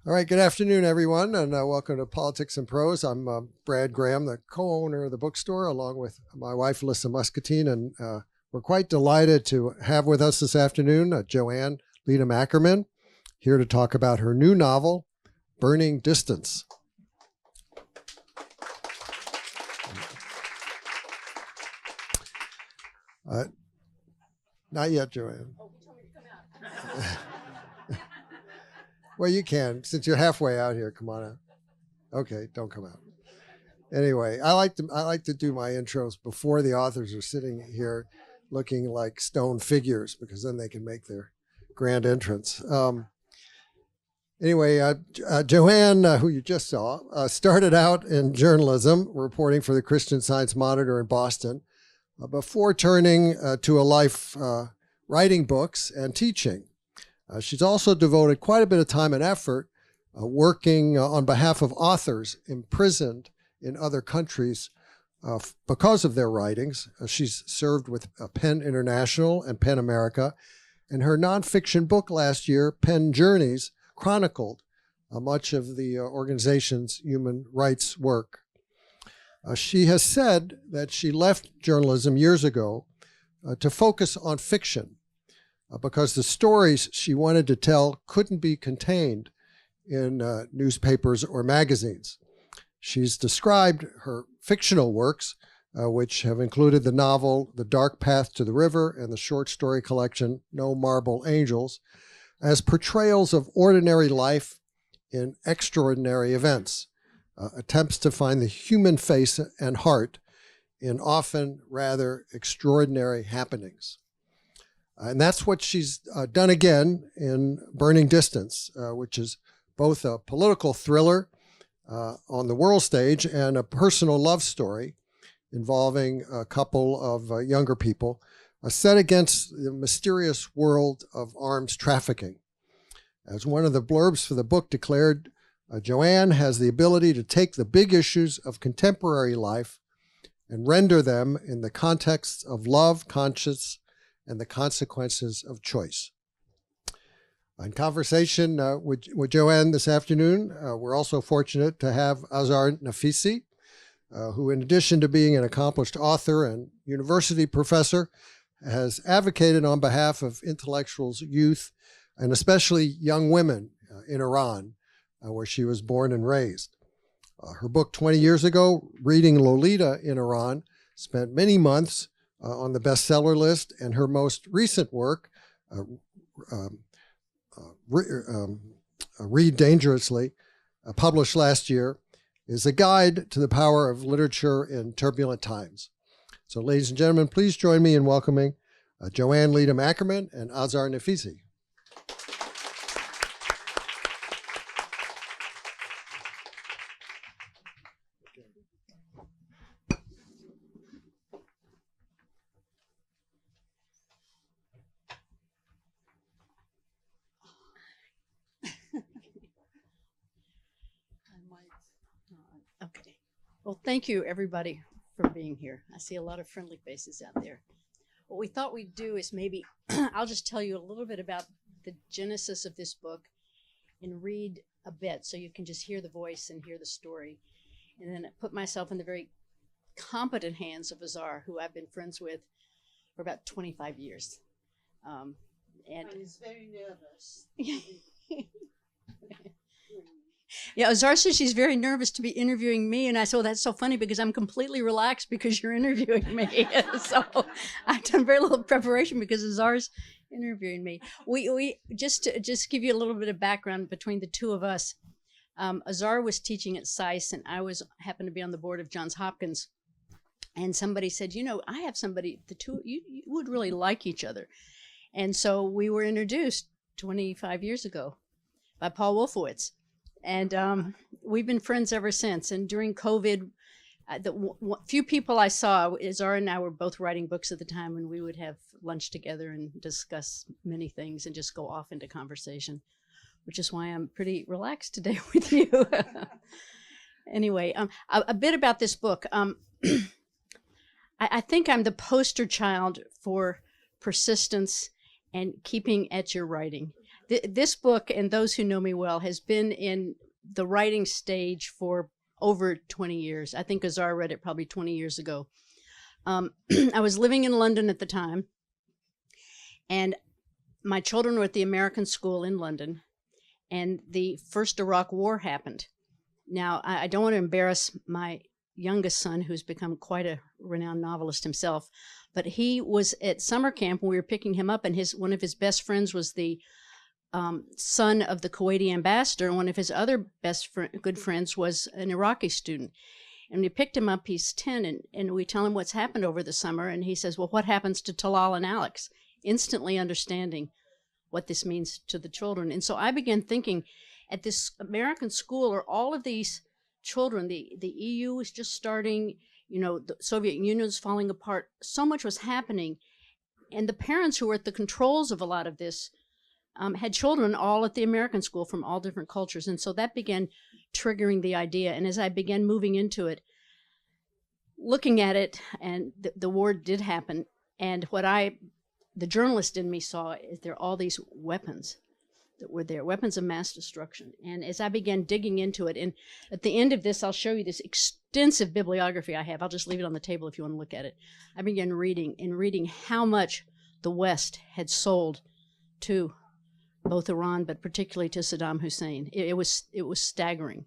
All right, good afternoon, everyone, and welcome to Politics and Prose. I'm Brad Graham, the co-owner of the bookstore, along with my wife, Alyssa Muscatine, and we're quite delighted to have with us this afternoon Joanne Leedom-Ackerman, here to talk about her new novel, Burning Distance. Not yet, Joanne. Oh, he told me to come out. Well, you can, since you're halfway out here. Come on out. Okay, don't come out. Anyway, I like to do my intros before the authors are sitting here looking like stone figures, because then they can make their grand entrance. Anyway, Joanne, who you just saw, started out in journalism, reporting for the Christian Science Monitor in Boston, before turning to a life writing books and teaching. She's also devoted quite a bit of time and effort working on behalf of authors imprisoned in other countries because of their writings. She's served with PEN International and PEN America, and her nonfiction book last year, PEN Journeys, chronicled much of the organization's human rights work. She has said that she left journalism years ago to focus on fiction, because the stories she wanted to tell couldn't be contained in newspapers or magazines. She's described her fictional works, which have included the novel The Dark Path to the River and the short story collection No Marble Angels, as portrayals of ordinary life in extraordinary events, attempts to find the human face and heart in often rather extraordinary happenings. And that's what she's done again in Burning Distance, which is both a political thriller on the world stage and a personal love story involving a couple of younger people set against the mysterious world of arms trafficking. As one of the blurbs for the book declared, Joanne has the ability to take the big issues of contemporary life and render them in the context of love, conscience, and the consequences of choice. In conversation with Joanne this afternoon, we're also fortunate to have Azar Nafisi, who, in addition to being an accomplished author and university professor, has advocated on behalf of intellectuals, youth, and especially young women in Iran, where she was born and raised. Her book 20 years ago, Reading Lolita in Iran, spent many months on the bestseller list, and her most recent work, Read Dangerously, published last year, is a guide to the power of literature in turbulent times. So, ladies and gentlemen, please join me in welcoming Joanne Leedom-Ackerman and Azar Nafisi. Okay. Well, thank you, everybody, for being here. I see a lot of friendly faces out there. What we thought we'd do is maybe I'll just tell you a little bit about the genesis of this book and read a bit so you can just hear the voice and hear the story. And then put myself in the very competent hands of Azar, who I've been friends with for about 25 years. And he's very nervous. Yeah, Azar says she's very nervous to be interviewing me, and I said, well, that's so funny because I'm completely relaxed because you're interviewing me. So I've done very little preparation because Azar's interviewing me. We just to give you a little bit of background between the two of us. Azar was teaching at SAIS, and I happened to be on the board of Johns Hopkins. And somebody said, I have somebody, the two, you would really like each other. And so we were introduced 25 years ago by Paul Wolfowitz. And we've been friends ever since. And during COVID, the few people I saw, Azar and I were both writing books at the time, and we would have lunch together and discuss many things and just go off into conversation, which is why I'm pretty relaxed today with you. Anyway, a bit about this book. I think I'm the poster child for persistence and keeping at your writing. This book, and those who know me well, has been in the writing stage for over 20 years. I think Azar read it probably 20 years ago. I was living in London at the time, and my children were at the American school in London, and the first Iraq War happened. Now, I don't want to embarrass my youngest son, who's become quite a renowned novelist himself, but he was at summer camp when we were picking him up, and one of his best friends was the son of the Kuwaiti ambassador, and one of his other good friends was an Iraqi student. And we picked him up, he's 10, and we tell him what's happened over the summer, and he says, well, what happens to Talal and Alex? Instantly understanding what this means to the children. And so I began thinking, at this American school are all of these children, the EU was just starting, the Soviet Union was falling apart, so much was happening, and the parents who were at the controls of a lot of this had children all at the American school from all different cultures. And so that began triggering the idea. And as I began moving into it, looking at it, and the war did happen, and the journalist in me saw is there are all these weapons that were there, weapons of mass destruction. And as I began digging into it, and at the end of this, I'll show you this extensive bibliography I have. I'll just leave it on the table if you want to look at it. I began reading how much the West had sold to both Iran, but particularly to Saddam Hussein. It was staggering.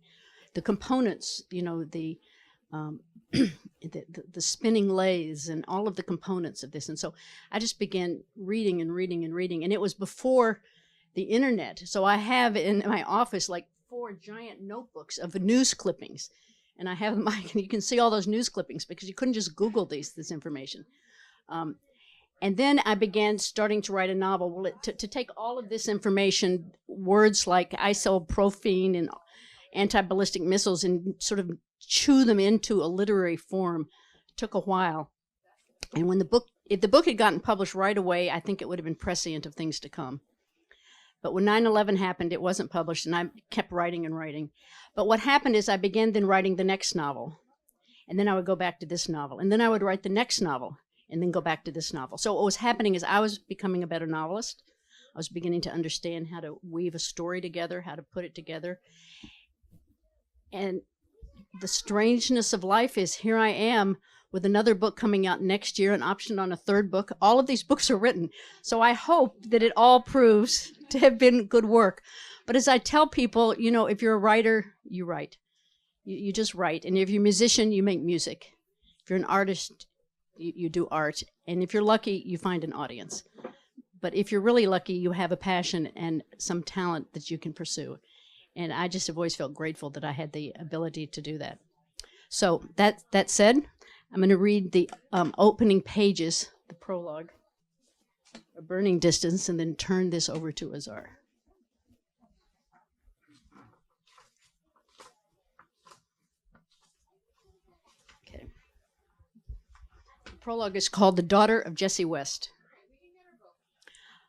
The components, the spinning lathes and all of the components of this. And so I just began reading, and it was before the internet. So I have in my office like 4 giant notebooks of news clippings, and I have you can see all those news clippings because you couldn't just Google this information. And then I began starting to write a novel. Well, to take all of this information, words like isoprofene and anti-ballistic missiles, and sort of chew them into a literary form took a while. And if the book had gotten published right away, I think it would have been prescient of things to come. But when 9/11 happened, it wasn't published, and I kept writing and writing. But what happened is I began then writing the next novel, and then I would go back to this novel, and then I would write the next novel, and then go back to this novel. So what was happening is I was becoming a better novelist. I was beginning to understand how to weave a story together, how to put it together. And the strangeness of life is here I am with another book coming out next year, an option on a 3rd book. All of these books are written. So I hope that it all proves to have been good work. But as I tell people, if you're a writer, you write. You just write. And if you're a musician, you make music. If you're an artist, you do art. And if you're lucky, you find an audience. But if you're really lucky, you have a passion and some talent that you can pursue. And I just have always felt grateful that I had the ability to do that. So that said, I'm going to read the opening pages, the prologue, A Burning Distance, and then turn this over to Azar. Okay. The prologue is called The Daughter of Jesse West.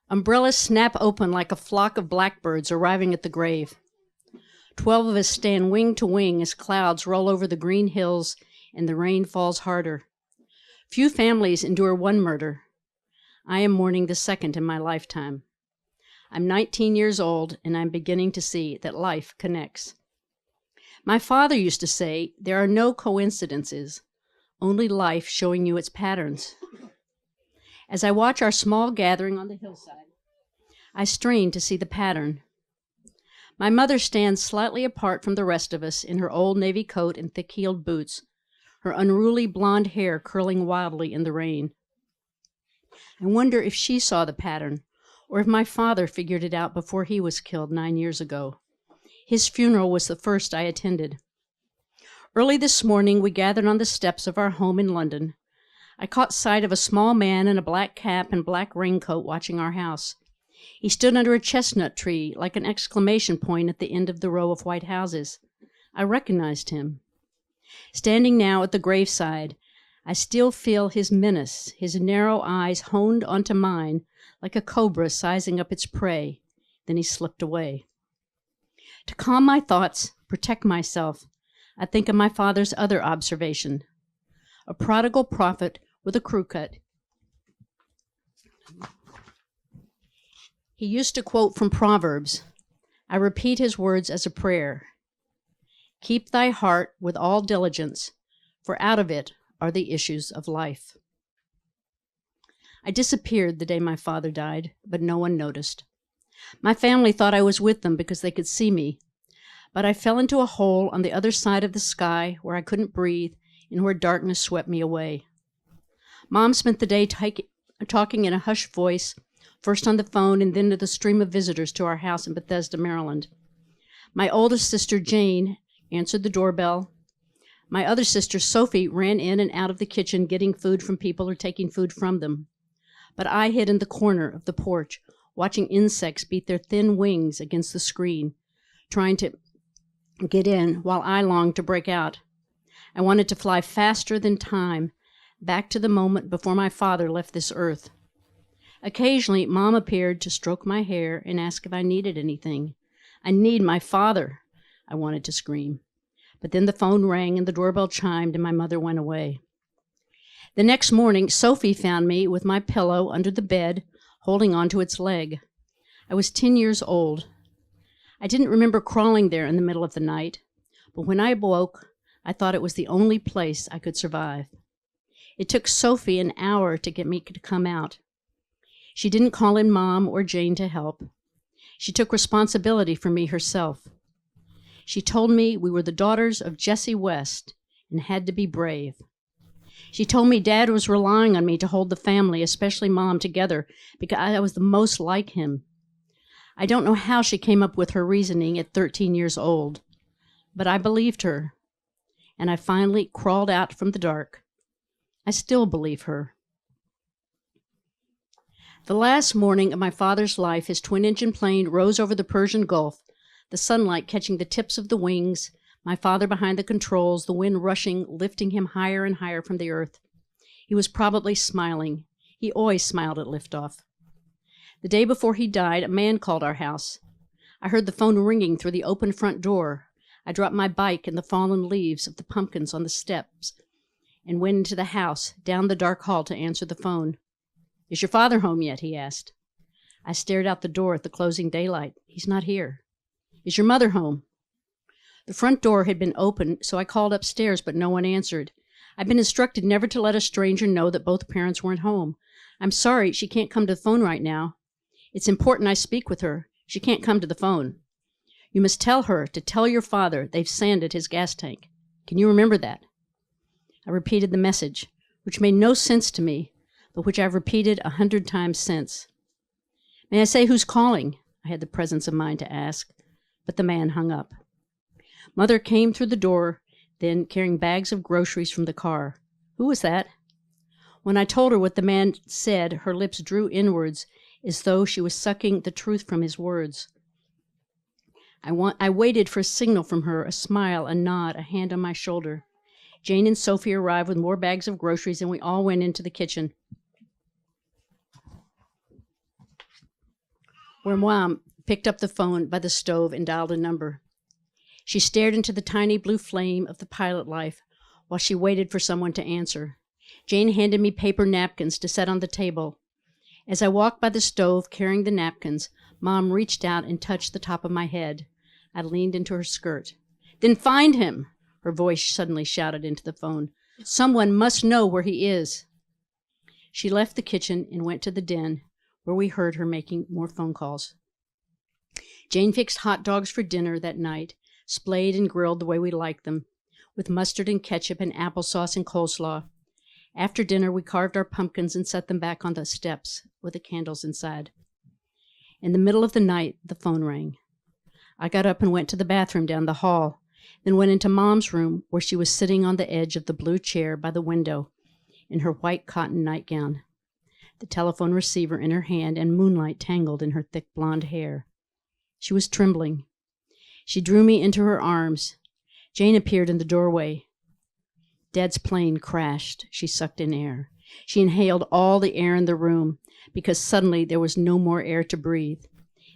Umbrellas snap open like a flock of blackbirds arriving at the grave. 12 of us stand wing to wing as clouds roll over the green hills and the rain falls harder. Few families endure one murder. I am mourning the second in my lifetime. I'm 19 years old, and I'm beginning to see that life connects. My father used to say, there are no coincidences, only life showing you its patterns. As I watch our small gathering on the hillside, I strain to see the pattern. My mother stands slightly apart from the rest of us in her old navy coat and thick-heeled boots, her unruly blonde hair curling wildly in the rain. I wonder if she saw the pattern, or if my father figured it out before he was killed 9 years ago. His funeral was the first I attended. Early this morning, we gathered on the steps of our home in London. I caught sight of a small man in a black cap and black raincoat watching our house. He stood under a chestnut tree like an exclamation point at the end of the row of white houses. I recognized him. Standing now at the graveside, I still feel his menace, his narrow eyes honed onto mine like a cobra sizing up its prey. Then he slipped away. To calm my thoughts, protect myself, I think of my father's other observation. A prodigal prophet with a crew cut. He used to quote from Proverbs. I repeat his words as a prayer. Keep thy heart with all diligence, for out of it are the issues of life. I disappeared the day my father died, but no one noticed. My family thought I was with them because they could see me, but I fell into a hole on the other side of the sky where I couldn't breathe and where darkness swept me away. Mom spent the day talking in a hushed voice, first on the phone and then to the stream of visitors to our house in Bethesda, Maryland. My oldest sister, Jane, answered the doorbell. My other sister, Sophie, ran in and out of the kitchen getting food from people or taking food from them. But I hid in the corner of the porch, watching insects beat their thin wings against the screen, trying to get in while I longed to break out. I wanted to fly faster than time, back to the moment before my father left this earth. Occasionally, Mom appeared to stroke my hair and ask if I needed anything. I need my father, I wanted to scream. But then the phone rang and the doorbell chimed and my mother went away. The next morning, Sophie found me with my pillow under the bed, holding onto its leg. I was 10 years old. I didn't remember crawling there in the middle of the night, but when I awoke, I thought it was the only place I could survive. It took Sophie an hour to get me to come out. She didn't call in Mom or Jane to help. She took responsibility for me herself. She told me we were the daughters of Jesse West and had to be brave. She told me Dad was relying on me to hold the family, especially Mom, together because I was the most like him. I don't know how she came up with her reasoning at 13 years old, but I believed her, and I finally crawled out from the dark. I still believe her. The last morning of my father's life, his twin-engine plane rose over the Persian Gulf, the sunlight catching the tips of the wings, my father behind the controls, the wind rushing, lifting him higher and higher from the earth. He was probably smiling. He always smiled at liftoff. The day before he died, a man called our house. I heard the phone ringing through the open front door. I dropped my bike in the fallen leaves of the pumpkins on the steps and went into the house, down the dark hall to answer the phone. Is your father home yet? He asked. I stared out the door at the closing daylight. He's not here. Is your mother home? The front door had been open, so I called upstairs, but no one answered. I've been instructed never to let a stranger know that both parents weren't home. I'm sorry, she can't come to the phone right now. It's important I speak with her. She can't come to the phone. You must tell her to tell your father they've sanded his gas tank. Can you remember that? I repeated the message, which made no sense to me, but which I've repeated 100 times since. May I say who's calling? I had the presence of mind to ask, but the man hung up. Mother came through the door, then carrying bags of groceries from the car. Who was that? When I told her what the man said, her lips drew inwards as though she was sucking the truth from his words. I waited for a signal from her, a smile, a nod, a hand on my shoulder. Jane and Sophie arrived with more bags of groceries, and we all went into the kitchen, where Mom picked up the phone by the stove and dialed a number. She stared into the tiny blue flame of the pilot life while she waited for someone to answer. Jane handed me paper napkins to set on the table. As I walked by the stove carrying the napkins, Mom reached out and touched the top of my head. I leaned into her skirt. Then find him, her voice suddenly shouted into the phone. Someone must know where he is. She left the kitchen and went to the den, where we heard her making more phone calls. Jane fixed hot dogs for dinner that night, splayed and grilled the way we liked them, with mustard and ketchup and applesauce and coleslaw. After dinner, we carved our pumpkins and set them back on the steps with the candles inside. In the middle of the night, the phone rang. I got up and went to the bathroom down the hall, then went into Mom's room, where she was sitting on the edge of the blue chair by the window in her white cotton nightgown, the telephone receiver in her hand and moonlight tangled in her thick blonde hair. She was trembling. She drew me into her arms. Jane appeared in the doorway. Dad's plane crashed. She sucked in air. She inhaled all the air in the room because suddenly there was no more air to breathe.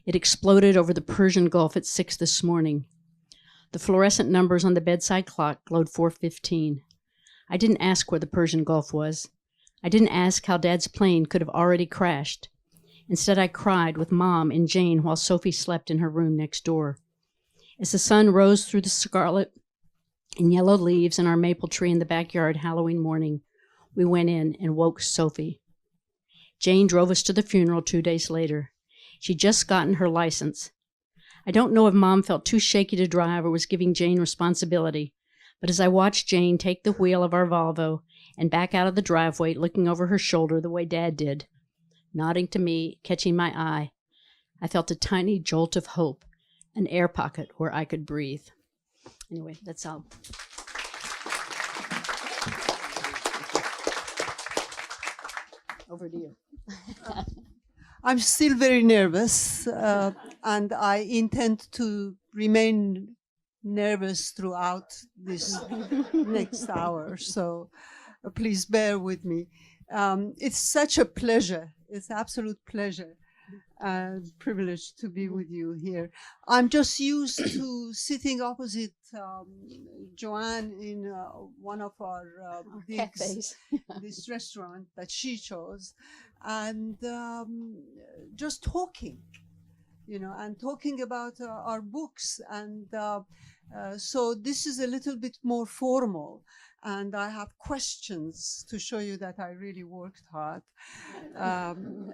It exploded over the Persian Gulf at 6 this morning. The fluorescent numbers on the bedside clock glowed 4:15. I didn't ask where the Persian Gulf was. I didn't ask how Dad's plane could have already crashed. Instead, I cried with Mom and Jane while Sophie slept in her room next door. As the sun rose through the scarlet and yellow leaves in our maple tree in the backyard Halloween morning, we went in and woke Sophie. Jane drove us to the funeral 2 days later. She'd just gotten her license. I don't know if Mom felt too shaky to drive or was giving Jane responsibility, but as I watched Jane take the wheel of our Volvo and back out of the driveway, looking over her shoulder the way Dad did, nodding to me, catching my eye, I felt a tiny jolt of hope, an air pocket where I could breathe. Anyway, that's all. Over to you. I'm still very nervous, and I intend to remain nervous throughout this next hour, so please bear with me. It's such a pleasure. It's absolute pleasure and privilege to be with you here. I'm just used to sitting opposite Joanne in one of our digs, Cafes. this restaurant that she chose, and just talking, and talking about our books. And so this is a little bit more formal. And I have questions to show you that I really worked hard. And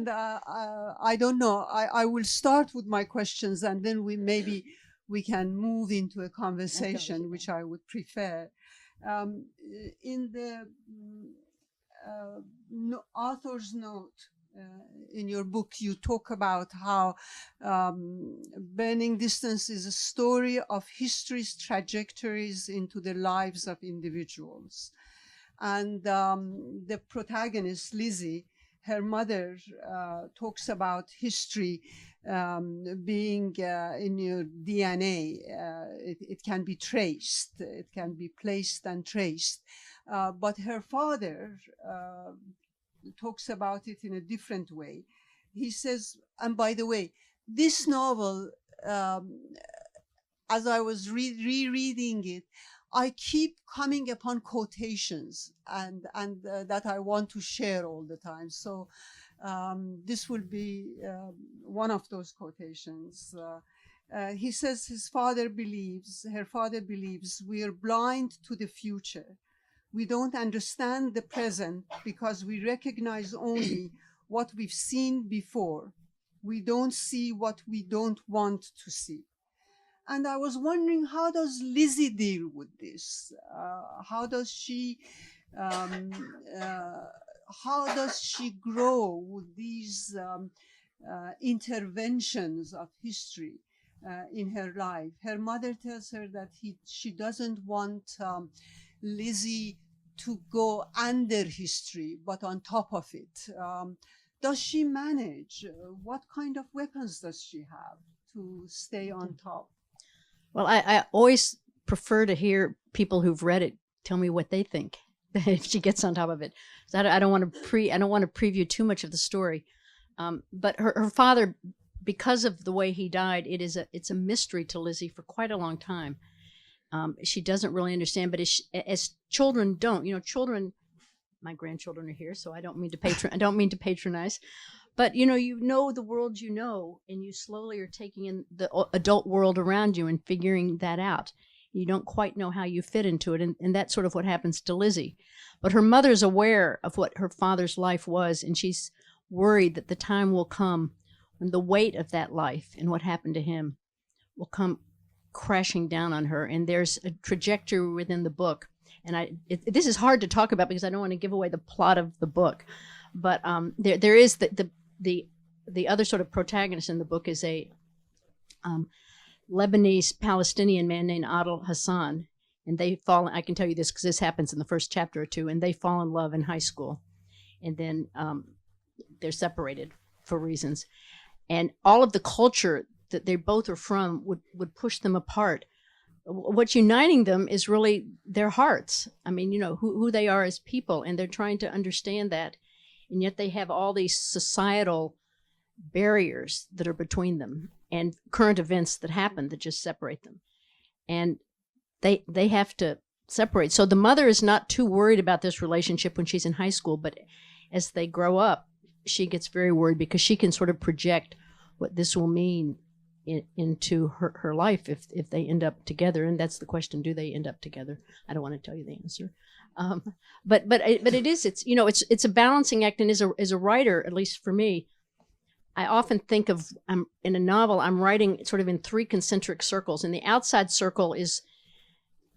I don't know, I will start with my questions, and then we can move into a conversation, which I would prefer. In the author's note in your book, you talk about how Burning Distance is a story of history's trajectories into the lives of individuals. And the protagonist, Lizzy, her mother talks about history being in your DNA. It can be traced, it can be placed and traced. But her father talks about it in a different way. He says, and by the way, this novel, as I was rereading it, I keep coming upon quotations and that I want to share all the time. So this will be one of those quotations. He says her father believes we are blind to the future. We don't understand the present because we recognize only what we've seen before. We don't see what we don't want to see. And I was wondering, how does Lizzy deal with this? How does she grow with these interventions of history in her life? Her mother tells her that she doesn't want Lizzy to go under history, but on top of it. Does she manage? What kind of weapons does she have to stay on top? Well, I always prefer to hear people who've read it tell me what they think if she gets on top of it. So I don't want to preview too much of the story. But her father, because of the way he died, it's a mystery to Lizzy for quite a long time. She doesn't really understand, but as children don't, children. My grandchildren are here, so I don't mean to patronize. But you know the world and you slowly are taking in the adult world around you and figuring that out. You don't quite know how you fit into it, and that's sort of what happens to Lizzy. But her mother's aware of what her father's life was, and she's worried that the time will come when the weight of that life and what happened to him will come crashing down on her. And there's a trajectory within the book, and this is hard to talk about because I don't want to give away the plot of the book. But there is the other sort of protagonist in the book is a Lebanese Palestinian man named Adil Hasan, and they fall. I can tell you this because this happens in the first chapter or two, and they fall in love in high school, and then they're separated for reasons, and all of the culture that they both are from would push them apart. What's uniting them is really their hearts. I mean, who they are as people, and they're trying to understand that. And yet they have all these societal barriers that are between them and current events that happen that just separate them. And they have to separate. So the mother is not too worried about this relationship when she's in high school, but as they grow up, she gets very worried because she can sort of project what this will mean into her life if they end up together. And that's the question: do they end up together? I don't want to tell you the answer, but it's a balancing act. And as a writer, at least for me, I often think of in a novel I'm writing sort of in three concentric circles, and the outside circle is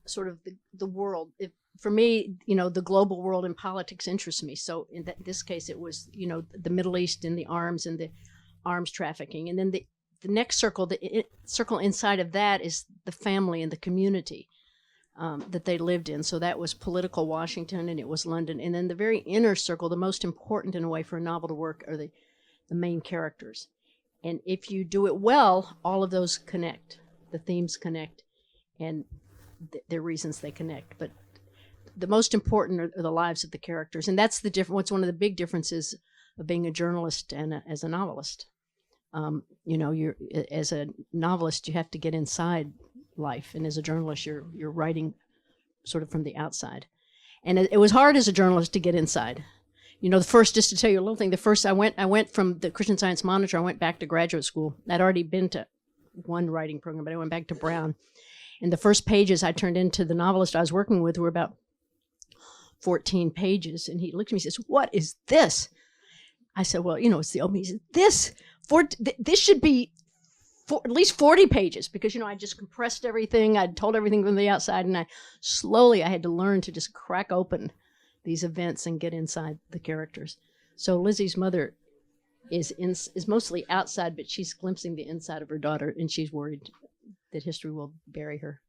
sort of the world. For me, the global world and politics interests me. So in this case, it was, the Middle East and the arms and the arms trafficking. And then the next circle, the circle inside of that is the family and the community that they lived in. So that was political Washington and it was London. And then the very inner circle, the most important in a way for a novel to work, are the main characters. And if you do it well, all of those connect. The themes connect and their reasons they connect. But the most important are the lives of the characters. And that's what's one of the big differences of being a journalist and as a novelist. You're as a novelist, you have to get inside life. And as a journalist, you're writing sort of from the outside. And it was hard as a journalist to get inside. Just to tell you a little thing, I went from the Christian Science Monitor, I went back to graduate school. I'd already been to one writing program, but I went back to Brown. And the first pages I turned into the novelist I was working with were about 14 pages. And he looked at me and says, "What is this?" I said, "Well, it's the opening." He said, this should be at least 40 pages because, I just compressed everything. I'd told everything from the outside. And I had to learn to just crack open these events and get inside the characters. So Lizzie's mother is mostly outside, but she's glimpsing the inside of her daughter, and she's worried that history will bury her.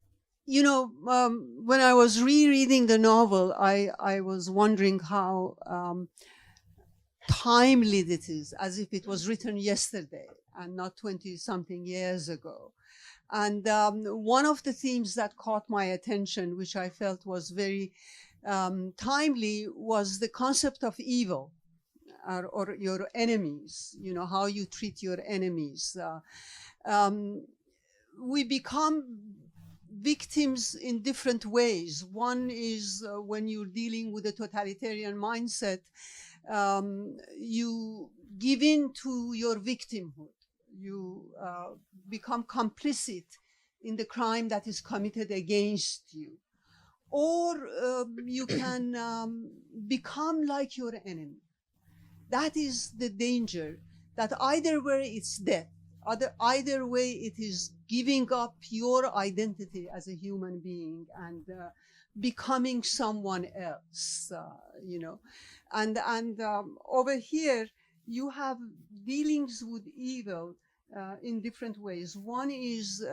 When I was rereading the novel, I was wondering how timely it is, as if it was written yesterday and not 20-something years ago. And one of the themes that caught my attention, which I felt was very timely, was the concept of evil or your enemies, how you treat your enemies. We become victims in different ways. One is when you're dealing with a totalitarian mindset, you give in to your victimhood. You become complicit in the crime that is committed against you. Or you can become like your enemy. That is the danger, that either way it's death. Either way it is giving up your identity as a human being and becoming someone else, And over here, you have dealings with evil in different ways. One is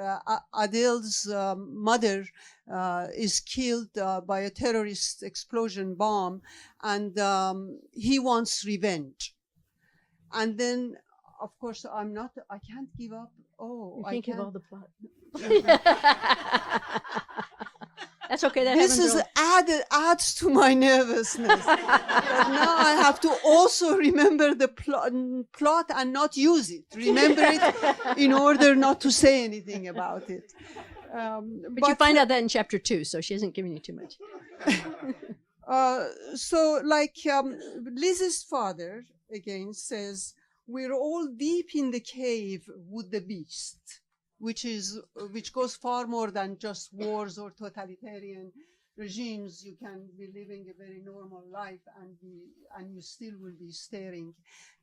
Adil's mother is killed by a terrorist explosion bomb, and he wants revenge. And then, of course, I can't give up. Oh, you can't give all the plot. That's okay. This is adds to my nervousness. But now I have to also remember the plot and not use it. Remember it in order not to say anything about it. But you find out that in chapter 2, so she hasn't given you too much. Liz's father again says, "We're all deep in the cave with the beast," which goes far more than just wars or totalitarian regimes. You can be living a very normal life and you still will be staring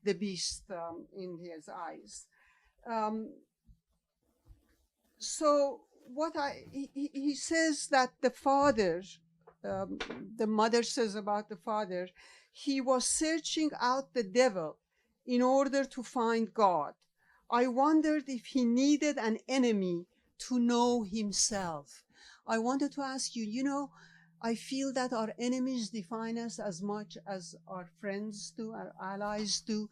the beast in his eyes. He says that the father, the mother says about the father, he was searching out the devil in order to find God. I wondered if he needed an enemy to know himself. I wanted to ask you, I feel that our enemies define us as much as our friends do, our allies do,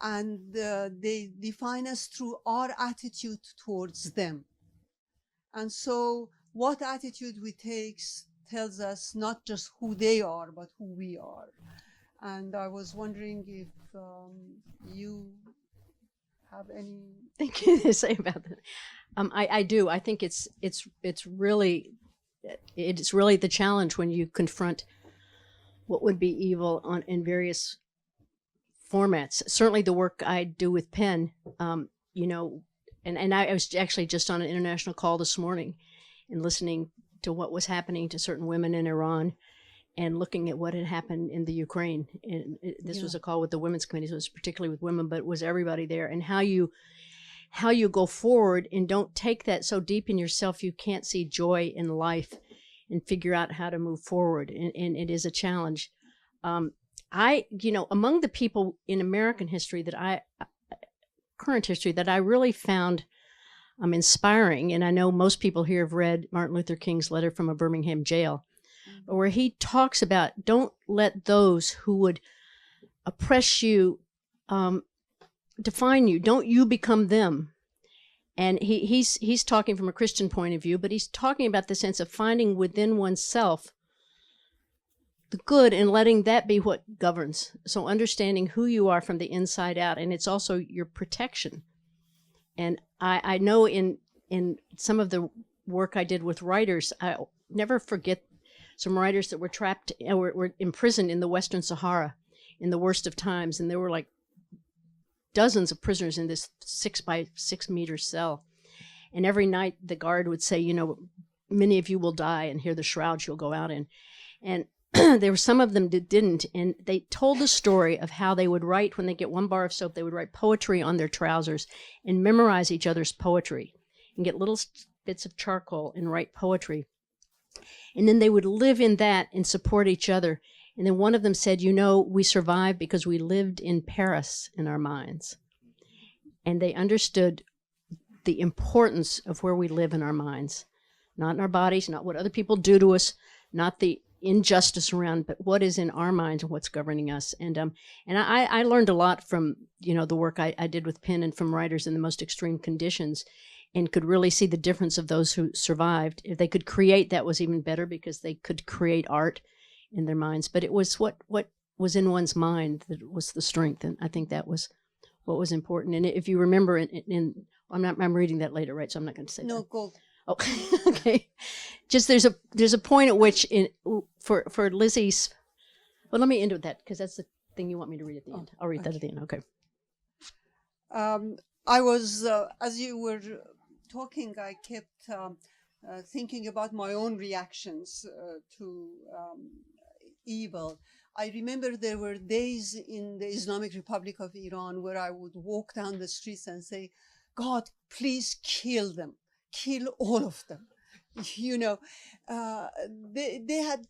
and they define us through our attitude towards them. And so what attitude we take tells us not just who they are, but who we are. And I was wondering if you have anything to say about that. I do. I think it's really the challenge when you confront what would be evil in various formats. Certainly the work I do with pen, you know, and I was actually just on an international call this morning and listening to what was happening to certain women in Iran and looking at what had happened in the Ukraine. And this was a call with the women's committee, so it was particularly with women, but it was everybody there. And how you go forward and don't take that so deep in yourself you can't see joy in life and figure out how to move forward. And it is a challenge. You know, among the people in American history current history that I really found inspiring, and I know most people here have read Martin Luther King's letter from a Birmingham jail, where he talks about don't let those who would oppress you define you. Don't you become them. And he's talking from a Christian point of view, but he's talking about the sense of finding within oneself the good and letting that be what governs. So understanding who you are from the inside out, and it's also your protection. And I know in some of the work I did with writers, I'll never forget some writers that were trapped, were imprisoned in the Western Sahara in the worst of times. And there were like dozens of prisoners in this 6 by 6 meter cell. And every night the guard would say, you know, many of you will die, and here are the shrouds you'll go out in. And there were some of them that didn't. And they told the story of how they would write, when they get one bar of soap, they would write poetry on their trousers and memorize each other's poetry and get little bits of charcoal and write poetry. And then they would live in that and support each other. And then one of them said, you know, we survived because we lived in Paris in our minds. And they understood the importance of where we live in our minds, not in our bodies, not what other people do to us, not the injustice around, but what is in our minds and what's governing us. And I learned a lot from, you know, the work I did with pen and from writers in the most extreme conditions, and could really see the difference of those who survived. If they could create, that was even better, because they could create art in their minds. But it was what was in one's mind that was the strength, and I think that was what was important. And if you remember, I'm reading that later, right? So I'm not going to say No, that. go. Oh, okay. Just there's a point at which for Lizzy's. Well, let me end with that, because that's the thing you want me to read at the end. I'll read that at the end. Okay. I was, as you were talking, I kept thinking about my own reactions to evil. I remember there were days in the Islamic Republic of Iran where I would walk down the streets and say, God, please kill them. Kill all of them. You know, they had,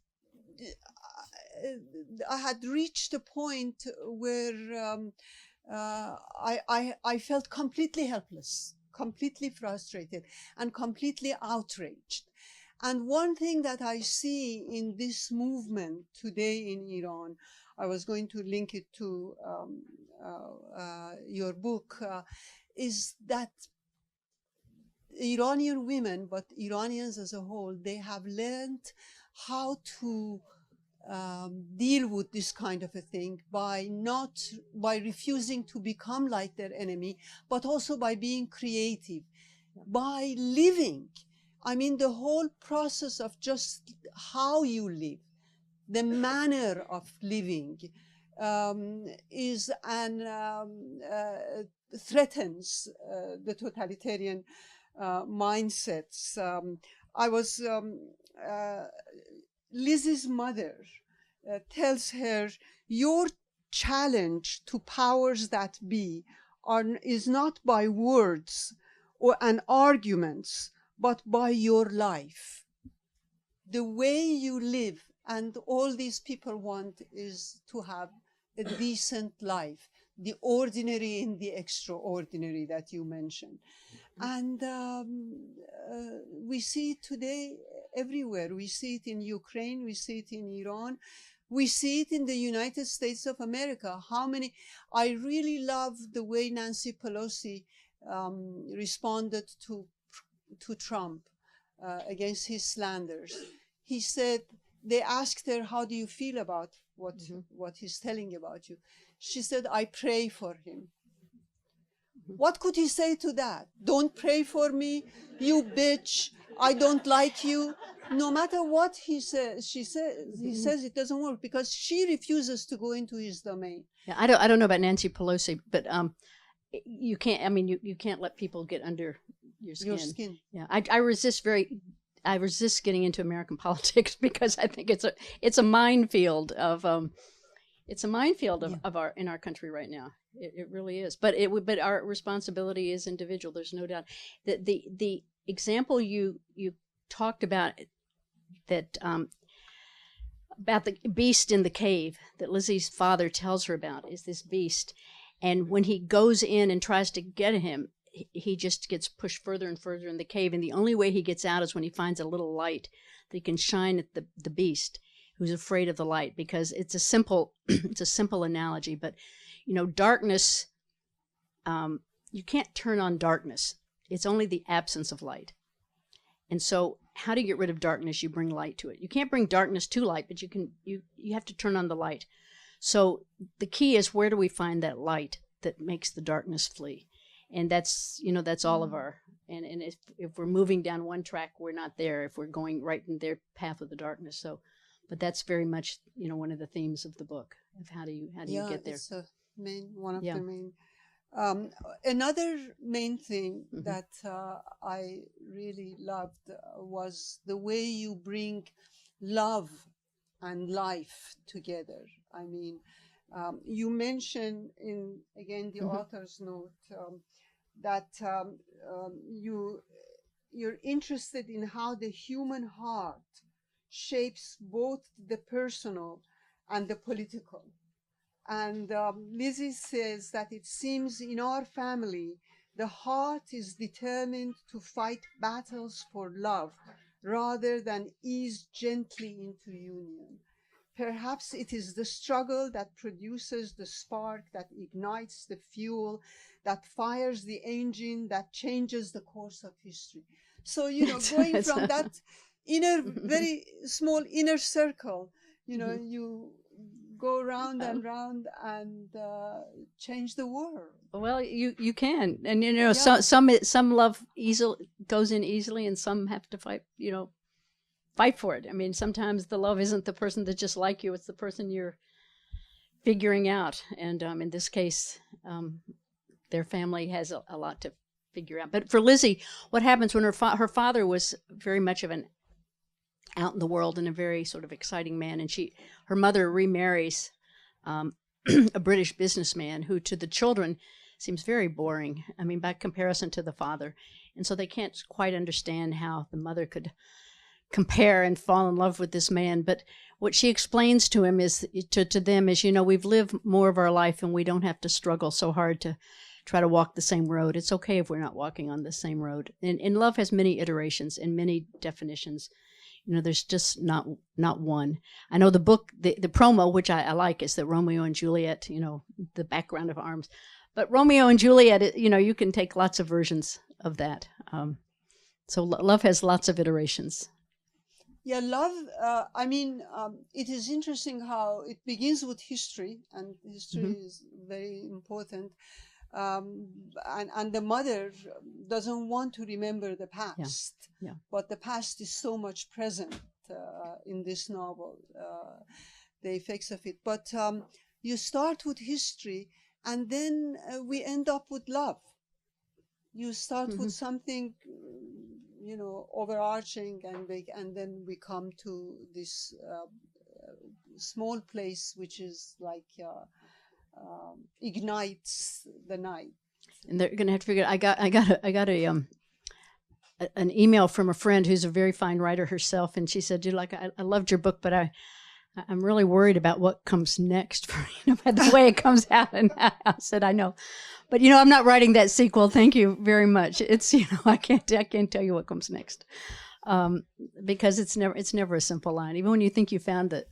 I had reached a point where I felt completely helpless, completely frustrated, and completely outraged. And one thing that I see in this movement today in Iran, I was going to link it to your book, is that Iranian women, but Iranians as a whole, they have learned how to deal with this kind of a thing by refusing to become like their enemy, but also by being creative, by living. I mean, the whole process of just how you live, the manner of living, threatens the totalitarian mindsets. I was Lizzy's mother tells her, your challenge to powers that be is not by words and arguments, but by your life. The way you live, and all these people want is to have a decent life, the ordinary and the extraordinary that you mentioned. And we see it today everywhere. We see it in Ukraine, we see it in Iran, we see it in the United States of America. I really love the way Nancy Pelosi responded to Trump against his slanders. He said, they asked her, how do you feel about what he's telling about you? She said, I pray for him. What could he say to that? Don't pray for me, you bitch, I don't like you. no matter what he says, he says it doesn't work because she refuses to go into his domain. Yeah, I don't know about Nancy Pelosi, but you can't. I mean, you can't let people get under your skin. Yeah, I resist getting into American politics because I think it's a minefield of in our country right now. It really is. But our responsibility is individual. There's no doubt that the example you talked about that about the beast in the cave that Lizzie's father tells her about is this beast, and when he goes in and tries to get him, he just gets pushed further and further in the cave, and the only way he gets out is when he finds a little light that he can shine at the beast who's afraid of the light, because it's a simple analogy, but darkness, you can't turn on darkness. It's only the absence of light. And so how do you get rid of darkness? You bring light to it. You can't bring darkness to light, but you have to turn on the light. So the key is, where do we find that light that makes the darkness flee? And that's all of our, and if we're moving down one track, we're not there. If we're going right in their path of the darkness. So, but that's very much, one of the themes of the book of how do you get there? It's one of the main. Another main thing that I really loved was the way you bring love and life together. I mean, you mentioned in, again, the author's note that you're interested in how the human heart shapes both the personal and the political. And Lizzy says that it seems in our family, the heart is determined to fight battles for love rather than ease gently into union. Perhaps it is the struggle that produces the spark, that ignites the fuel, that fires the engine, that changes the course of history. So, going from that very small inner circle, you go round and round and change the world. Well, you can, and some love goes in easily, and some have to fight for it. I mean, sometimes the love isn't the person that's just like you; it's the person you're figuring out. And in this case, their family has a lot to figure out. But for Lizzy, what happens when her father was very much of an out in the world and a very sort of exciting man, and her mother remarries a British businessman who to the children seems very boring, I mean, by comparison to the father. And so they can't quite understand how the mother could compare and fall in love with this man. But what she explains to him is to them is, we've lived more of our life and we don't have to struggle so hard to try to walk the same road. It's okay if we're not walking on the same road. And love has many iterations and many definitions. There's just not one. I know the book, the promo, which I like, is that Romeo and Juliet, the background of arms. But Romeo and Juliet, you can take lots of versions of that. So love has lots of iterations. Yeah, love, it is interesting how it begins with history, and history is very important. And the mother doesn't want to remember the past, but the past is so much present in this novel, the effects of it. But you start with history, and then we end up with love. You start with something, overarching, and then we come to this small place, which is like ignites the night. And they're going to have to figure out. I got an email from a friend who's a very fine writer herself, and she said, I loved your book, but I'm really worried about what comes next for by the way it comes out. And I said, I know, but I'm not writing that sequel. Thank you very much. It's I can't tell you what comes next, because it's never a simple line. Even when you think you found the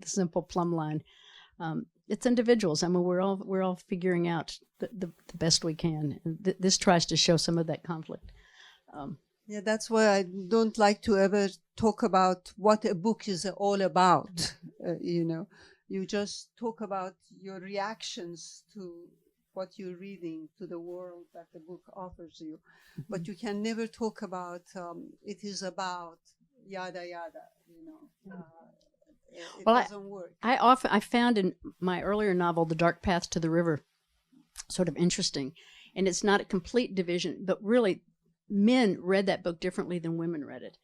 simple plumb line, it's individuals. I mean, we're all figuring out the best we can. This tries to show some of that conflict. Yeah, that's why I don't like to ever talk about what a book is all about. You just talk about your reactions to what you're reading, to the world that the book offers you. But you can never talk about it is about, yada yada. It Well, doesn't work. I found in my earlier novel, The Dark Path to the River, sort of interesting. And it's not a complete division, but really men read that book differently than women read it.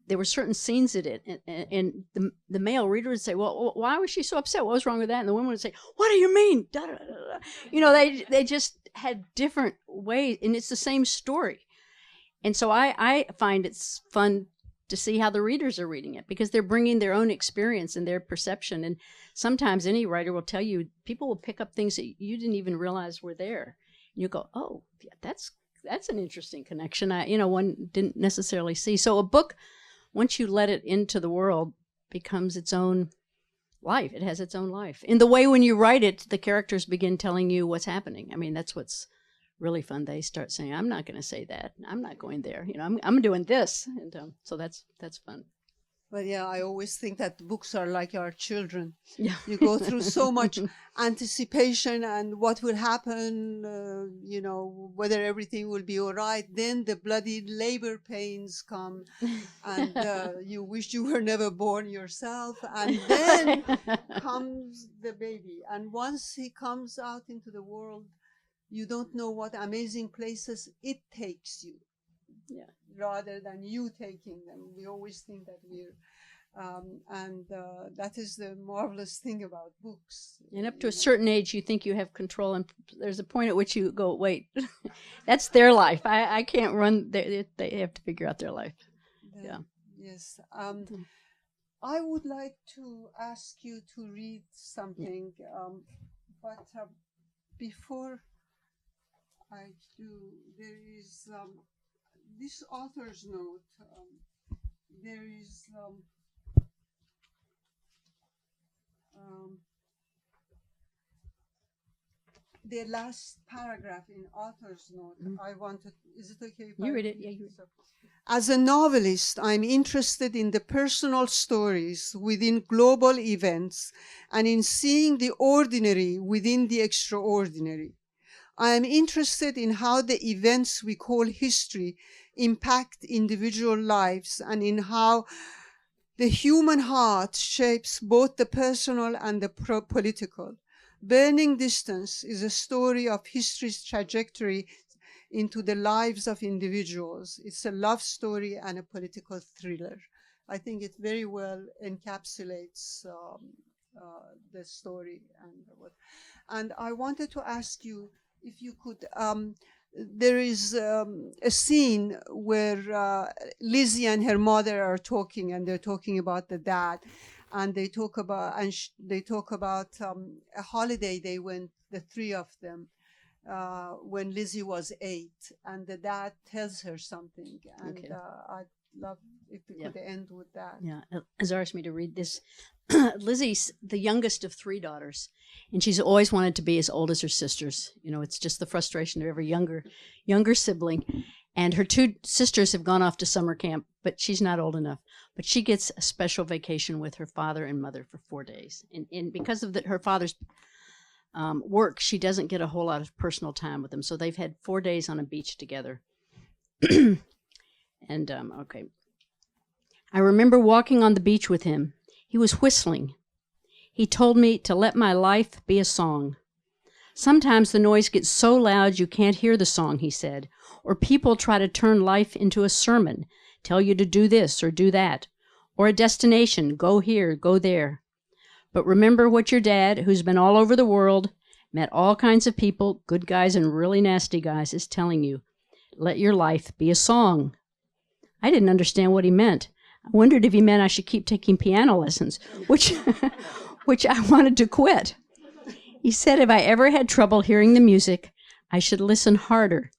There were certain scenes in it, and the male reader would say, well, why was she so upset? What was wrong with that? And the women would say, what do you mean? Da, da, da, da. They just had different ways, and it's the same story. And so I find it's fun to see how the readers are reading it, because they're bringing their own experience and their perception. And sometimes any writer will tell you, people will pick up things that you didn't even realize were there. And you go, oh, yeah, that's an interesting connection. One didn't necessarily see. So a book, once you let it into the world, becomes its own life. It has its own life. In the way when you write it, the characters begin telling you what's happening. I mean, that's what's really fun. They start saying, I'm not going to say that. I'm not going there. I'm doing this. And so that's fun. But yeah, I always think that books are like our children. Yeah. You go through so much anticipation and what will happen, whether everything will be all right. Then the bloody labor pains come and you wish you were never born yourself. And then comes the baby. And once he comes out into the world, you don't know what amazing places it takes you. Yeah. Rather than you taking them. We always think that we're, that is the marvelous thing about books. And up to a certain age, you think you have control, and there's a point at which you go, wait, that's their life. I can't run. They have to figure out their life. Yeah. Yes. I would like to ask you to read something, but before I do, there is this author's note. There is the last paragraph in author's note. I wanted. Is it okay if You I read it? Yeah, you read it. As a novelist, I'm interested in the personal stories within global events and in seeing the ordinary within the extraordinary. I am interested in how the events we call history impact individual lives and in how the human heart shapes both the personal and the political. Burning Distance is a story of history's trajectory into the lives of individuals. It's a love story and a political thriller. I think it very well encapsulates the story. And I wanted to ask you if you could, there is a scene where Lizzy and her mother are talking, and they're talking about the dad, and they talk about a holiday they went, the three of them, when Lizzy was 8, and the dad tells her something, and Okay. I'd love if we could end with that. Yeah, Azar asked me to read this. Lizzie's the youngest of 3 daughters, and she's always wanted to be as old as her sisters. It's just the frustration of every younger sibling. And her 2 sisters have gone off to summer camp, but she's not old enough. But she gets a special vacation with her father and mother for 4 days. And because of her father's work, she doesn't get a whole lot of personal time with them. So they've had 4 days on a beach together. And, okay. I remember walking on the beach with him. He was whistling. He told me to let my life be a song. Sometimes the noise gets so loud you can't hear the song, he said, or people try to turn life into a sermon, tell you to do this or do that, or a destination, go here, go there. But remember what your dad, who's been all over the world, met all kinds of people, good guys and really nasty guys, is telling you. Let your life be a song. I didn't understand what he meant. I wondered if he meant I should keep taking piano lessons, which I wanted to quit. He said if I ever had trouble hearing the music, I should listen harder,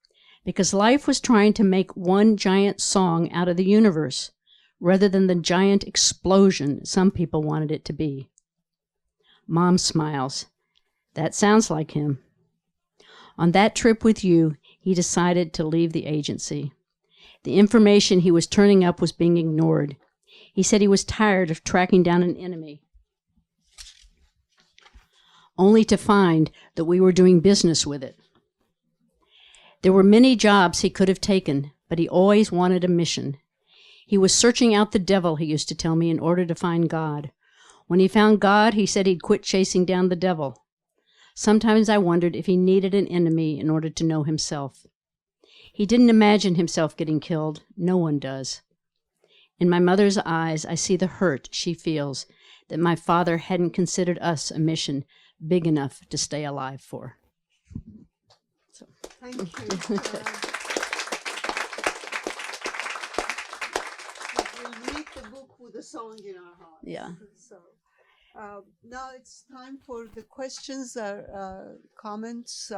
because life was trying to make one giant song out of the universe, rather than the giant explosion some people wanted it to be. Mom smiles. That sounds like him. On that trip with you, he decided to leave the agency. The information he was turning up was being ignored. He said he was tired of tracking down an enemy, only to find that we were doing business with it. There were many jobs he could have taken, but he always wanted a mission. He was searching out the devil, he used to tell me, in order to find God. When he found God, he said he'd quit chasing down the devil. Sometimes I wondered if he needed an enemy in order to know himself. He didn't imagine himself getting killed. No one does. In my mother's eyes, I see the hurt she feels that my father hadn't considered us a mission big enough to stay alive for. So. Thank you. We'll read the book with a song in our hearts. Yeah. So, now it's time for the questions or comments.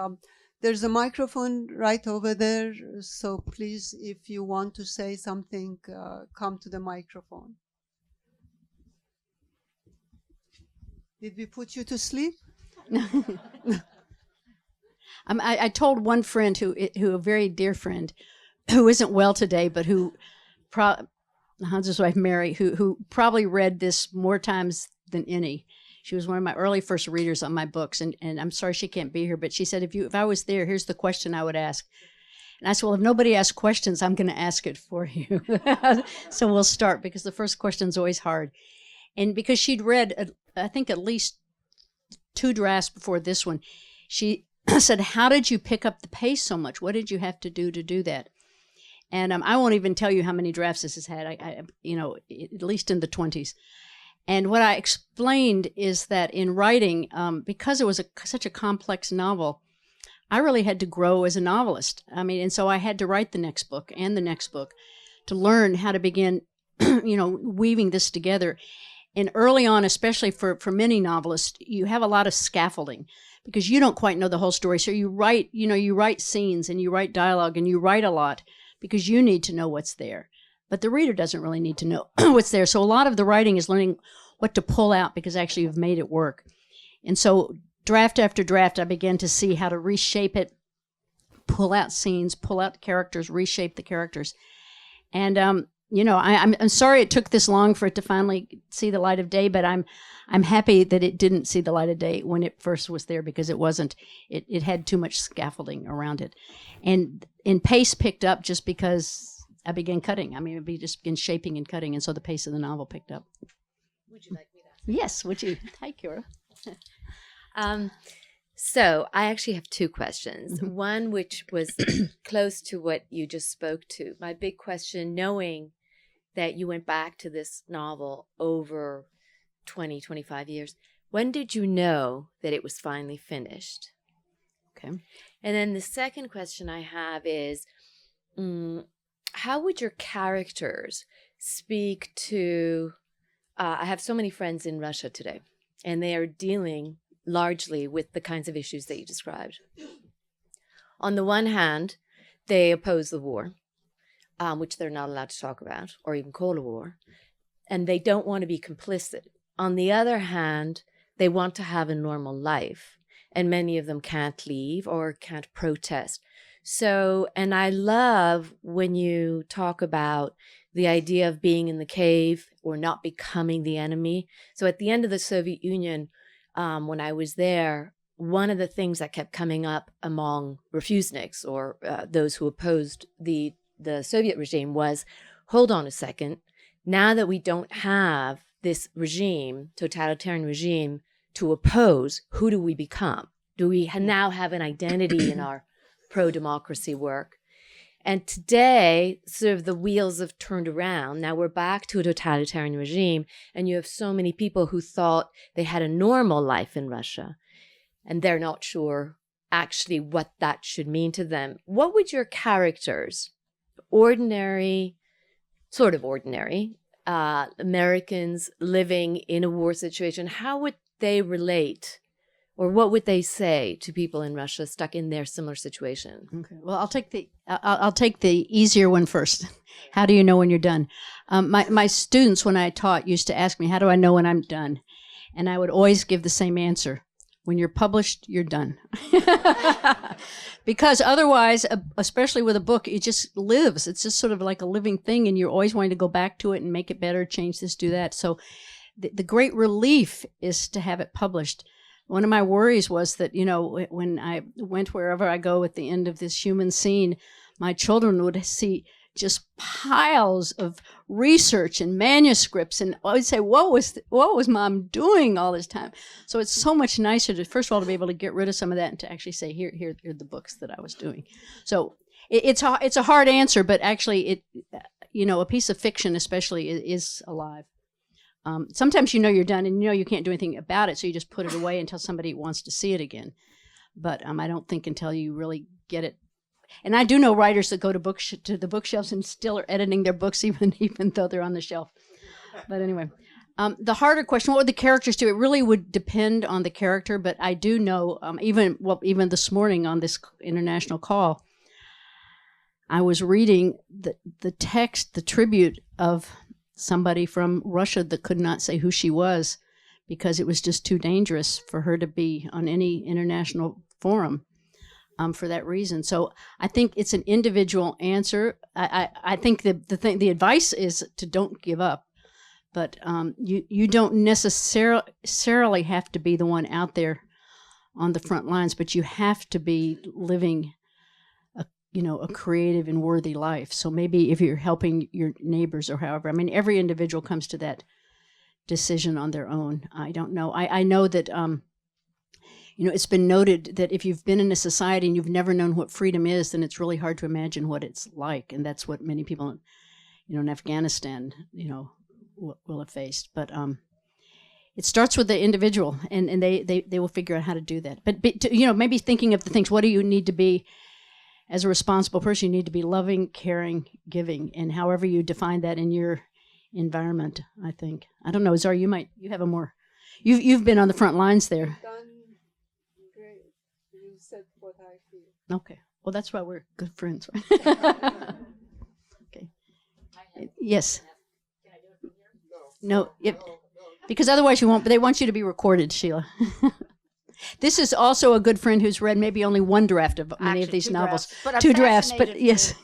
There's a microphone right over there, so please, if you want to say something, come to the microphone. Did we put you to sleep? I told one friend who a very dear friend, who isn't well today, but who, Hans's wife Mary, who probably read this more times than any. She was one of my early first readers on my books, and I'm sorry she can't be here, but she said, if I was there, here's the question I would ask. And I said, well, if nobody asks questions, I'm going to ask it for you. So we'll start, because the first question's always hard. And because she'd read, I think, at least 2 drafts before this one, she said, how did you pick up the pace so much? What did you have to do that? And I won't even tell you how many drafts this has had, at least in the 20s. And what I explained is that in writing, because it was such a complex novel, I really had to grow as a novelist. And so I had to write the next book and the next book to learn how to begin, weaving this together. And early on, especially for many novelists, you have a lot of scaffolding because you don't quite know the whole story. So you write scenes and you write dialogue and you write a lot because you need to know what's there. But the reader doesn't really need to know what's there. So a lot of the writing is learning what to pull out because actually you've made it work. And so draft after draft, I began to see how to reshape it, pull out scenes, pull out characters, reshape the characters. And, I'm sorry it took this long for it to finally see the light of day, but I'm happy that it didn't see the light of day when it first was there because it had too much scaffolding around it. And pace picked up just because I began cutting. I just began shaping and cutting, and so the pace of the novel picked up. Would you like me to? Yes, would you? Hi, Kira. So I actually have 2 questions. Mm-hmm. One, which was close to what you just spoke to. My big question, knowing that you went back to this novel over 20, 25 years, when did you know that it was finally finished? Okay. And then the second question I have is, how would your characters speak to, I have so many friends in Russia today, and they are dealing largely with the kinds of issues that you described. On the one hand, they oppose the war, which they're not allowed to talk about or even call a war, and they don't want to be complicit. On the other hand, they want to have a normal life, and many of them can't leave or can't protest. So, and I love when you talk about the idea of being in the cave or not becoming the enemy. So at the end of the Soviet Union, when I was there, one of the things that kept coming up among refuseniks or those who opposed the Soviet regime was, hold on a second, now that we don't have this regime, totalitarian regime, to oppose, who do we become? Do we now have an identity in our pro-democracy work? And today, sort of the wheels have turned around. Now we're back to a totalitarian regime, and you have so many people who thought they had a normal life in Russia, and they're not sure actually what that should mean to them. What would your characters, ordinary, sort of ordinary, Americans living in a war situation, how would they relate? Or what would they say to people in Russia stuck in their similar situation? Okay. Well, I'll take the easier one first. How do you know when you're done? My students, when I taught, used to ask me, how do I know when I'm done? And I would always give the same answer. When you're published, you're done. Because otherwise, especially with a book, it just lives. It's just sort of like a living thing, and you're always wanting to go back to it and make it better, change this, do that. So the great relief is to have it published. One of my worries was that, when I went wherever I go at the end of this human scene, my children would see just piles of research and manuscripts, and I would say, what was Mom doing all this time? So it's so much nicer to, first of all, to be able to get rid of some of that and to actually say, here are the books that I was doing. So it's a hard answer, but actually a piece of fiction especially is alive. Sometimes you're done and you can't do anything about it, so you just put it away until somebody wants to see it again. But I don't think until you really get it. And I do know writers that go to the bookshelves and still are editing their books even though they're on the shelf. But anyway, the harder question: what would the characters do? It really would depend on the character. But I do know, even this morning on this international call, I was reading the text, the tribute of somebody from Russia that could not say who she was because it was just too dangerous for her to be on any international forum. For that reason. So I think it's an individual answer. I think the advice is to don't give up, but you don't necessarily have to be the one out there on the front lines, but you have to be living a creative and worthy life. So maybe if you're helping your neighbors or however, every individual comes to that decision on their own. I don't know. I know that it's been noted that if you've been in a society and you've never known what freedom is, then it's really hard to imagine what it's like. And that's what many people, in Afghanistan, will have faced. But it starts with the individual, and they will figure out how to do that. But maybe thinking of the things, what do you need to be as a responsible person? You need to be loving, caring, giving, and however you define that in your environment, I think. I don't know, Azar, you have a more, you've been on the front lines there. Said what I feel. Okay. Well, that's why we're good friends, right? Okay. Yes. Can I do it from here? No. Because otherwise you won't. But they want you to be recorded, Sheila. This is also a good friend who's read maybe only one draft of many of these novels. Two drafts, but yes.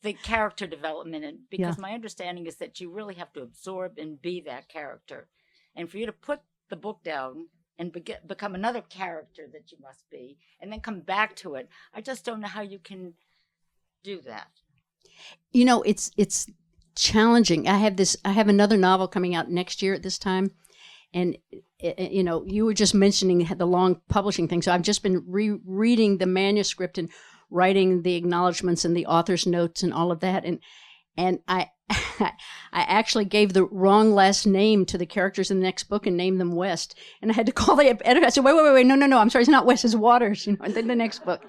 The character development, because my understanding is that you really have to absorb and be that character. And for you to put the book down and become another character that you must be, and then come back to it. I just don't know how you can do that. It's challenging. I have another novel coming out next year at this time, and you were just mentioning the long publishing thing. So I've just been rereading the manuscript and writing the acknowledgments and the author's notes and all of that, and I I actually gave the wrong last name to the characters in the next book and named them West. And I had to call the editor. I said, wait, no, I'm sorry, it's not West, it's Waters, and then the next book.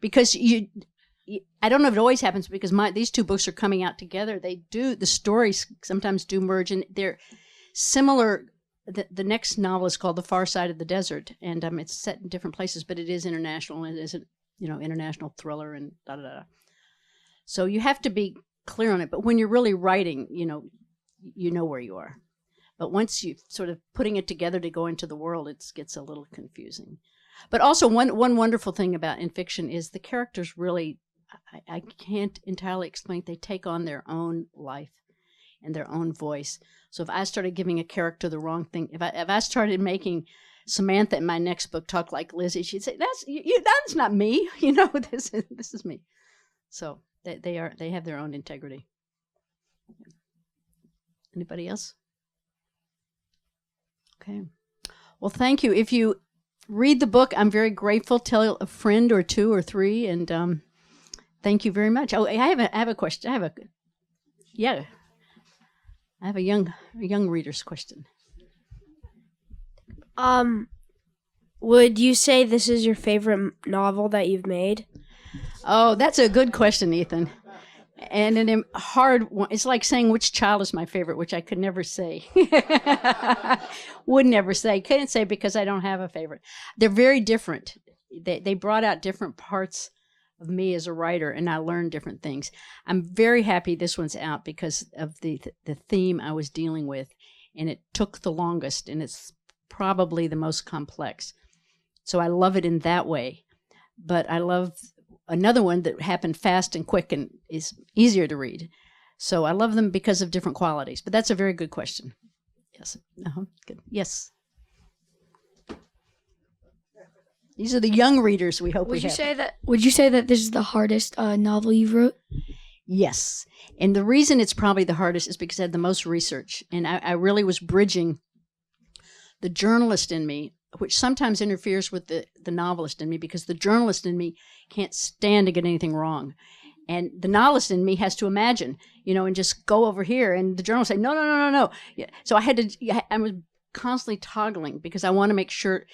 Because I don't know if it always happens, because these two books are coming out together. The stories sometimes do merge, and they're similar. The next novel is called The Far Side of the Desert, and it's set in different places, but it is international, and it is international thriller and da-da-da. So you have to be clear on it, but when you're really writing, you know where you are. But once you sort of putting it together to go into the world, it gets a little confusing. But also one wonderful thing about in fiction is the characters really, I can't entirely explain, they take on their own life and their own voice. So if I started giving a character the wrong thing, if I started making Samantha in my next book talk like Lizzy, she'd say, that's not me, this is me. So they have their own integrity. Anybody else? Okay. Well, thank you. If you read the book, I'm very grateful. Tell a friend or two or three, and thank you very much. Oh, I have a question. I have a young reader's question. Would you say this is your favorite novel that you've made? Oh, that's a good question, Ethan. And a hard one. It's like saying which child is my favorite, which I could never say. Would never say. Couldn't say because I don't have a favorite. They're very different. They brought out different parts of me as a writer, and I learned different things. I'm very happy this one's out because of the theme I was dealing with, and it took the longest, and it's probably the most complex. So I love it in that way. But I love another one that happened fast and quick and is easier to read. So I love them because of different qualities. But that's a very good question. Yes. Good. Yes. These are the young readers we hope we have. Would you say that this is the hardest novel you've wrote? Yes. And the reason it's probably the hardest is because I had the most research. And I really was bridging the journalist in me, which sometimes interferes with the novelist in me, because the journalist in me can't stand to get anything wrong. And the novelist in me has to imagine, and just go over here. And the journalist say, no, no, no, no, no. Yeah. So I was constantly toggling because I want to make sure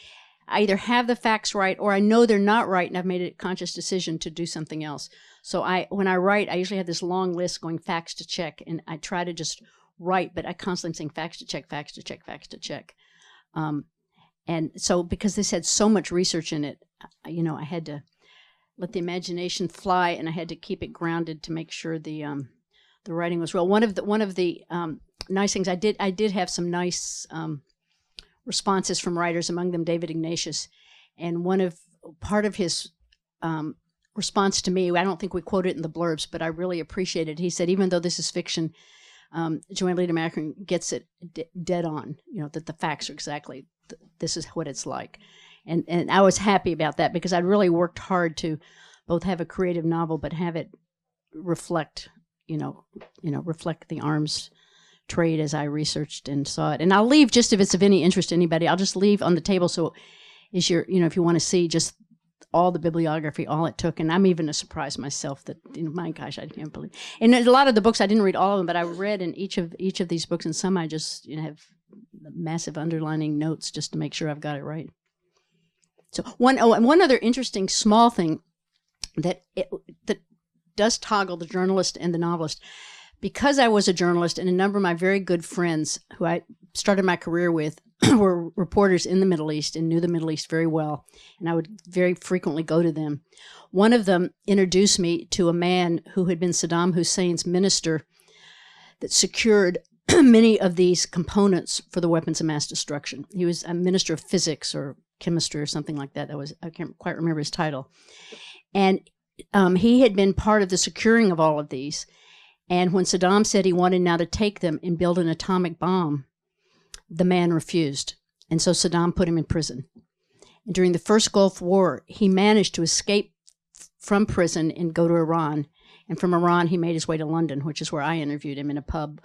I either have the facts right or I know they're not right, and I've made a conscious decision to do something else. So when I write, I usually have this long list going facts to check, and I try to just write, but I constantly am saying facts to check, facts to check, facts to check. And so because this had so much research in it, I had to let the imagination fly, and I had to keep it grounded to make sure the writing was real. One of the nice things I did have some nice responses from writers, among them David Ignatius, and part of his response to me, I don't think we quote it in the blurbs, but I really appreciated it. He said, even though this is fiction, Joanne Leedom-Ackerman gets it dead on, that the facts are exactly, this is what it's like. And I was happy about that, because I'd really worked hard to both have a creative novel, but have it reflect, reflect the arms trade as I researched and saw it. And I'll leave, just if it's of any interest to anybody, I'll just leave on the table. So is if you want to see just all the bibliography, all it took. And I'm even surprised myself that, my gosh, I can't believe. And a lot of the books, I didn't read all of them, but I read in each of these books, and some I just have massive underlining notes just to make sure I've got it right. So one other interesting small thing that does toggle the journalist and the novelist, because I was a journalist, and a number of my very good friends who I started my career with were reporters in the Middle East and knew the Middle East very well, and I would very frequently go to them. One of them introduced me to a man who had been Saddam Hussein's minister that secured many of these components for the weapons of mass destruction. He was a minister of physics or chemistry or something like that. I can't quite remember his title. And he had been part of the securing of all of these. And when Saddam said he wanted now to take them and build an atomic bomb, the man refused. And so Saddam put him in prison. And during the first Gulf War, he managed to escape from prison and go to Iran. And from Iran, he made his way to London, which is where I interviewed him in a pub,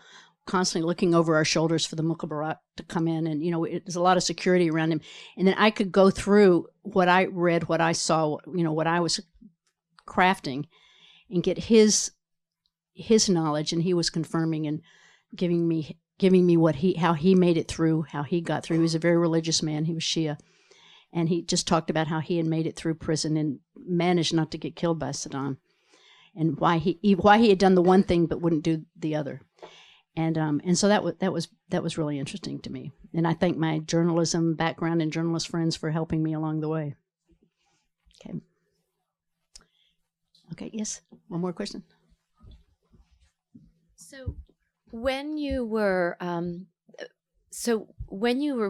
constantly looking over our shoulders for the Mukhabarat to come in. And, there's a lot of security around him. And then I could go through what I read, what I saw, what I was crafting, and get his knowledge. And he was confirming and giving me how he made it through, how he got through. He was a very religious man. He was Shia. And he just talked about how he had made it through prison and managed not to get killed by Saddam, and why he had done the one thing but wouldn't do the other. And so that was really interesting to me. And I thank my journalism background and journalist friends for helping me along the way. Okay, yes, one more question. So when you were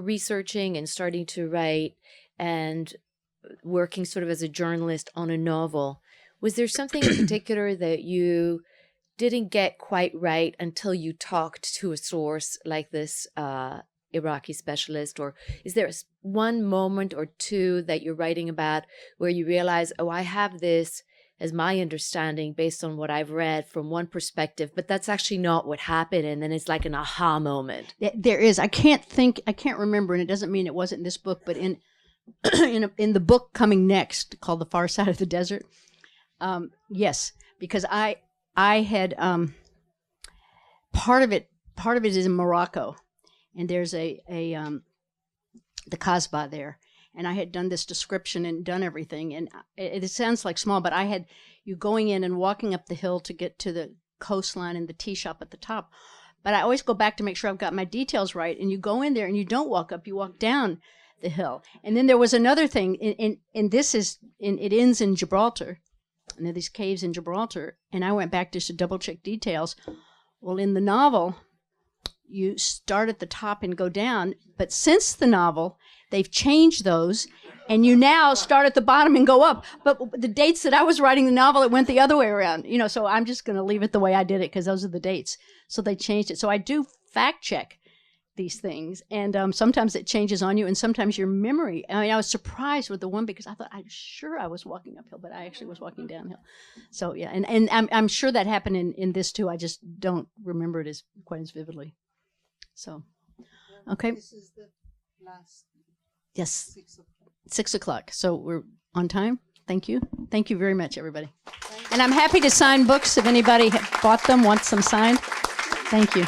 researching and starting to write and working sort of as a journalist on a novel, was there something in particular that you didn't get quite right until you talked to a source like this Iraqi specialist? Or is there one moment or two that you're writing about where you realize, oh, I have this as my understanding based on what I've read from one perspective, but that's actually not what happened, and then it's like an aha moment? There is. I can't remember, and it doesn't mean it wasn't in this book, but in the book coming next, called The Far Side of the Desert, yes, because I had part of it is in Morocco, and there's the Kasbah there, and I had done this description and done everything, and it sounds like small, but I had you going in and walking up the hill to get to the coastline and the tea shop at the top. But I always go back to make sure I've got my details right, and you go in there and you don't walk up, you walk down the hill. And then there was another thing, and it ends in Gibraltar. And there are these caves in Gibraltar, and I went back just to double check details. Well, in the novel, you start at the top and go down, but since the novel, they've changed those, and you now start at the bottom and go up. But the dates that I was writing the novel, it went the other way around. So I'm just going to leave it the way I did it, because those are the dates. So they changed it. So I do fact check these things, and sometimes it changes on you, and sometimes your memory. I mean, I was surprised with the one because I thought I was walking uphill, but I actually was walking downhill. So yeah, and I'm sure that happened in this too. I just don't remember it as quite as vividly. So, okay. This is the last. Yes, 6 o'clock. 6 o'clock. So we're on time. Thank you. Thank you very much, everybody. And I'm happy to sign books if anybody bought them, wants them signed. Thank you.